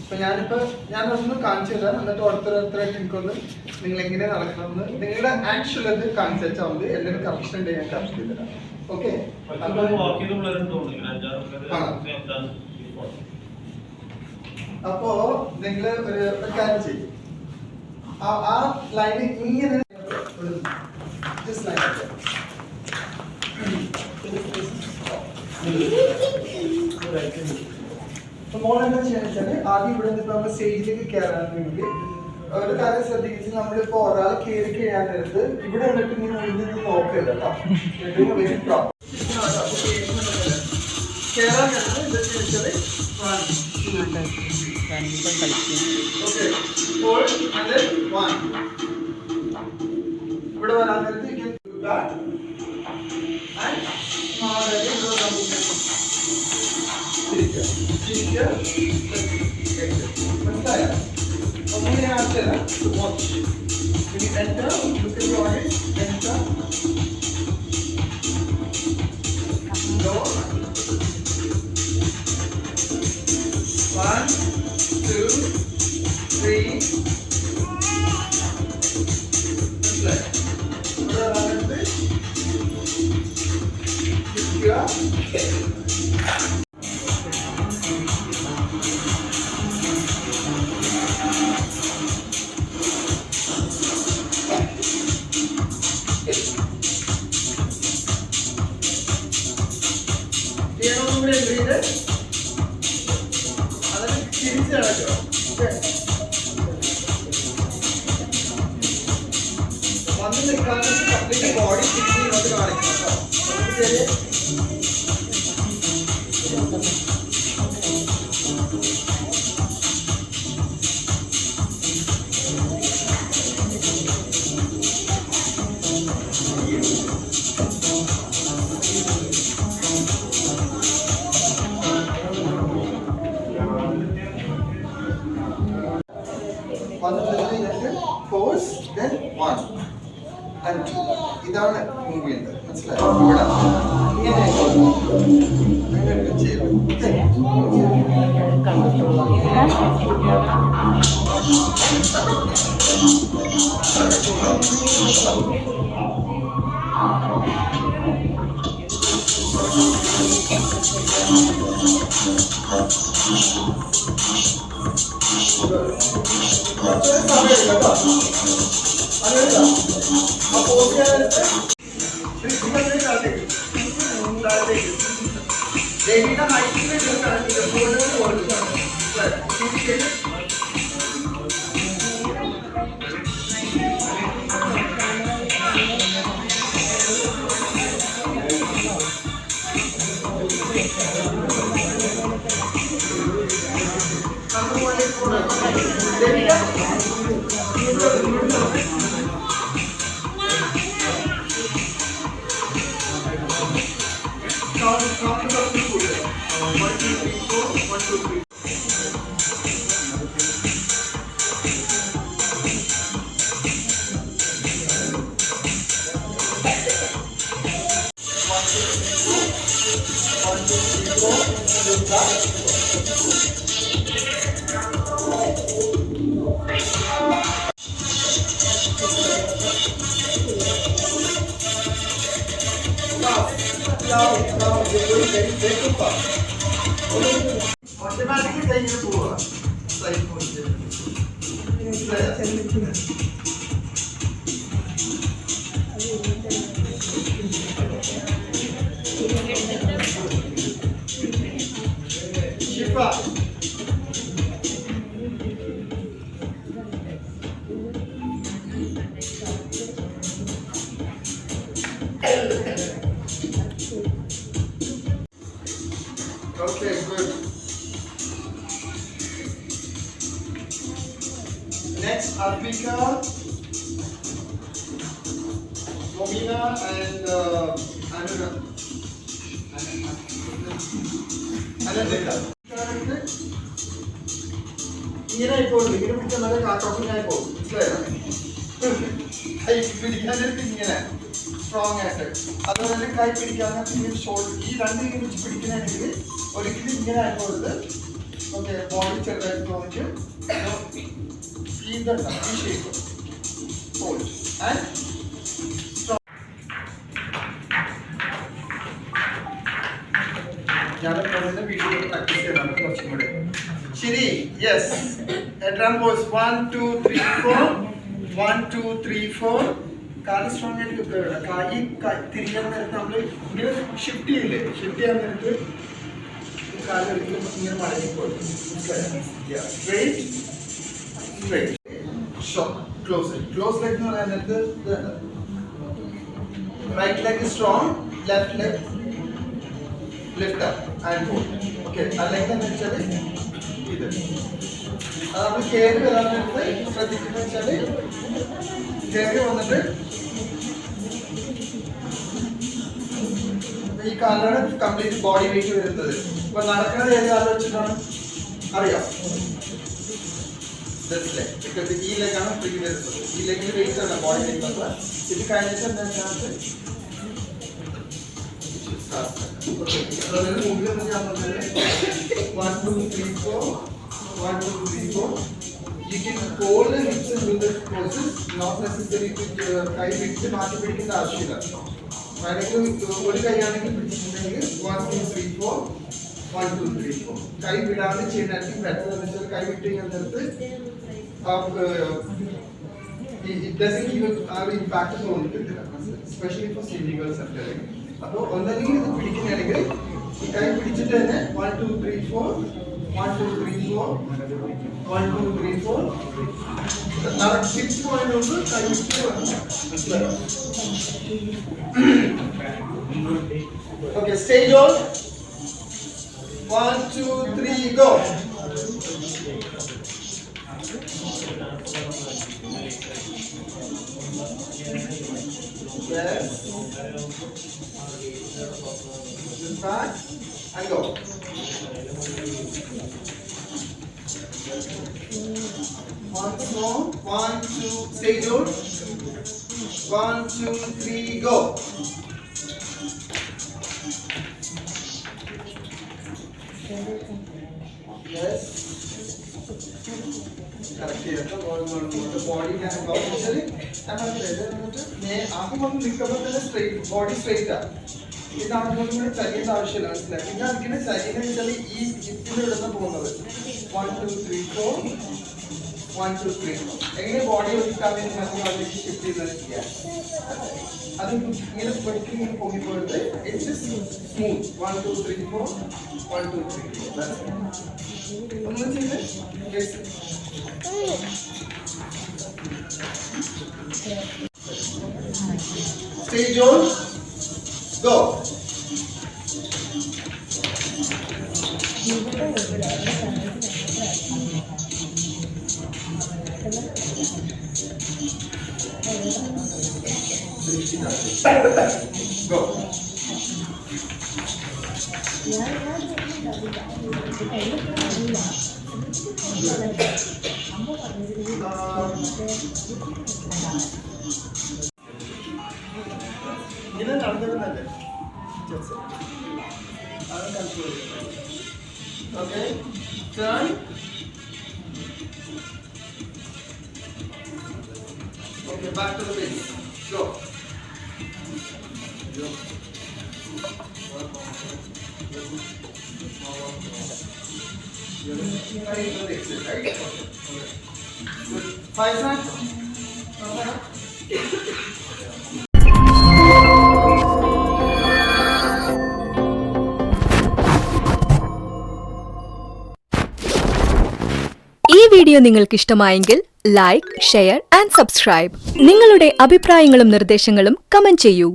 അപ്പൊ ഞാനൊന്ന് കാണിച്ചു തരാം, എന്നിട്ട് ഓരോരുത്തരായിട്ട് എനിക്കൊന്ന് നിങ്ങൾ എങ്ങനെ നടക്കണമെന്ന് നിങ്ങളുടെ ആക്ച്വൽ അത് കാണിച്ചു വെച്ചാൽ മതി. എല്ലാവരും കറക്ഷൻ ഉണ്ട്, ഞാൻ കറക്റ്റ് ചെയ്ത് തരാം. ഓക്കെ, അപ്പോ നിങ്ങൾ ഒരു കാര്യം ചെയ്യും, ആ ലൈന് ഇങ്ങനെ മോളെന്താ ചെയ്യാന്ന് വെച്ചാല് ആദ്യം ഇവിടെ നിന്ന് നമ്മൾ സ്റ്റേജിലേക്ക് കയറാണെങ്കിൽ ഒരു കാര്യം ശ്രദ്ധിക്കുക, നമ്മളിപ്പോ ഒരാൾ കയറി കഴിയാൻ നേരത്ത് ഇവിടെ വന്നിട്ട് ഇങ്ങനെ ഒഴിഞ്ഞ് നോക്കരുത് കേട്ടോ. കയറാൻ നേരത്ത് ഇതൊക്കെ വെച്ചാല് ഇവിടെ വരാൻ നേരത്ത് മനസ്സിലായോ? ഒന്നിനെ ആവശ്യമില്ല. Watch enter, look at your eyes, enter, go, 1 2 3 മനസ്സിലായോ? ഇവിടെ വന്നിട്ട് ബോഡി ഇങ്ങോട്ട് കാണിക്കണം. Pose, then 1 and 2. ഇതാണ് മൂവ് ചെയ്യുന്നത്, മനസ്സിലായോ? ഇവിടെ ഇങ്ങനെ ചെയ്യണം. Okay, good. Next, Arpika, Momina, and Anandita. ഇങ്ങനെ ആയിപ്പോഴും ഇങ്ങനെ പിടിച്ചാൽ കാട്ടോക്കിനായിപ്പോ പിടിക്കാനായിട്ട് ഇങ്ങനെ സ്ട്രോങ് ആയിട്ട്, അതുപോലെ കൈ പിടിക്കാൻ ഷോൾഡർ ഈ രണ്ട് കൈ വെച്ച് പിടിക്കണമെങ്കിൽ ഒരിക്കലും ഇങ്ങനെ ആയിപ്പോഴത് ഓക്കെ ബോഡി ചെറുതായിട്ട് തോന്നിച്ച് ഇതുണ്ടാവും ഈ ഷേപ്പ് ഹോൾഡ് ആൻഡ് ഞാൻ വീഡിയോ പ്രാക്ടീസ് ചെയ്യണം കുറച്ചും കൂടെ ശരി യെസ് എത്രാം പോസ് 1 2 3 4 1 2 3 4 കാല് സ്ട്രോങ് ആയിട്ട് കൈ തിരിയാൻ നേരത്ത് നമ്മൾ ഇങ്ങനെ ഷിഫ്റ്റ് ചെയ്യില്ലേ ഷിഫ്റ്റ് ചെയ്യാൻ നേരത്ത് കാല് ഒരിക്കലും ഇങ്ങനെ മടങ്ങി പോകും straight straight short close leg എന്ന് പറയാൻ നേരത്ത് right leg strong left leg lift up and hold. Okay, അല്ലെങ്കിൽ എന്താ വെച്ചാൽ ഇത് നമ്മൾ കയറി വരാൻ നേരത്ത് ശ്രദ്ധിക്കുന്നത് വെച്ചാൽ കയറി വന്നിട്ട് ഈ കാലാണ് കംപ്ലീറ്റ് ബോഡി വെയിറ്റ് വരുന്നത്. അപ്പൊ നടക്കുന്നത് ഏത് കാലം വെച്ചിട്ടാണ് അറിയാം ഈ ലെഗാണ് ഫ്രീ വരുന്നത്. ഈ ലെഗിൽ വെയിറ്റ് ആണ് ബോഡി വെയിറ്റ് വന്നത്. ഇത് കഴിഞ്ഞിട്ട് എന്താ വെച്ചാൽ okay, so then move them down the leg. 1 2 3 4 1 2 3 4 you can hold the hips and do the poses, not necessary to kೈ വിട്ട് മാറ്റി പിടിക്കേണ്ട ആവശ്യമില്ല. വേണമെങ്കിൽ ഒരു കൈയാണെങ്കിൽ പിടിച്ചിട്ടുണ്ടെങ്കിൽ 1 2 3 4 1 2 3 4 കൈ വിടാതെ ചെയ്യണമെങ്കിൽ ബെറ്റർ എന്ന് വെച്ചാൽ കൈ വിട്ട് കഴിഞ്ഞാൽ നേരത്ത് it doesn't give an impact on the especially for senior girls and telling. അപ്പോൾ ഒന്നെങ്കിൽ ഇത് പിടിക്കുന്നെങ്കിൽ ഈ കൈ പിടിച്ചിട്ട് തന്നെ 1 2 3 4 1 2 3 4 1 2 3 4 നാളെ 6 പോയിന്റ് ഉണ്ട് കൈ വിട്ട് okay stage on 1 2 3 go yes back and go. Once more. 1 2 stage out. 1 2 3 go. Yes. Correct. The body can go. Actually, I'm not ready. मैं आँखों को निकलने के लिए straight body straight है. ഇതാണ് നമ്മൾ ചരിയേണ്ട ആവശ്യമില്ല മനസ്സിലായി. പിന്നെ അതിനെ ചരിയെന്ന് വെച്ചാൽ ഈ ഹിപ്പിന്റെ ഇടുന്ന പോകുന്നത് 1 2 3 4 1 2 3 4 എങ്ങനെ ബോഡി ഒതുക്കാൻ വേണ്ടി നമുക്ക് അതിലേക്ക് ഷിഫ്റ്റ് ചെയ്ത് അത് ഇങ്ങനെ ഒരിക്കലും ഇങ്ങനെ പൊങ്ങിപ്പോയിട്ട് ഇറ്റ്സ് സ്മൂത്ത് 1 2 3 4 1 2 3 4 ഒന്നും ചെയ്ത് സ്റ്റേജ് ഓൺ go. Go. ഇങ്ങനെ നടന്നിരുന്നല്ലേ okay turn okay back to the base go right good 5 seconds ഈ വീഡിയോ നിങ്ങൾക്ക് ഇഷ്ടമായെങ്കിൽ ലൈക്ക്, ഷെയർ ആൻഡ് സബ്സ്ക്രൈബ്. നിങ്ങളുടെ അഭിപ്രായങ്ങളും നിർദ്ദേശങ്ങളും കമന്റ് ചെയ്യൂ.